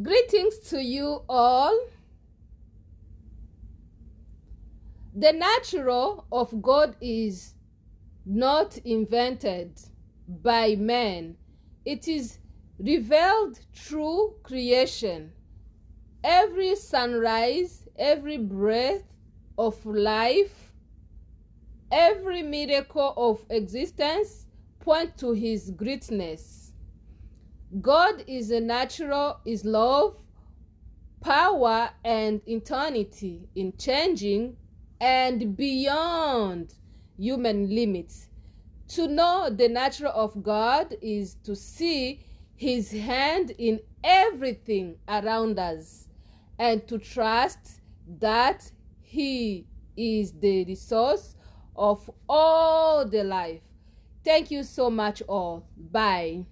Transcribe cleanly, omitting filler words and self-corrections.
Greetings to you all. The natural of God is not invented by man. It is revealed through creation. Every sunrise, every breath of life, every miracle of existence point to his greatness. God is a natural, is love, power, and eternity in changing and beyond human limits. To know the nature of God is to see his hand in everything around us and to trust that he is the resource of all the life. Thank you so much all. Bye.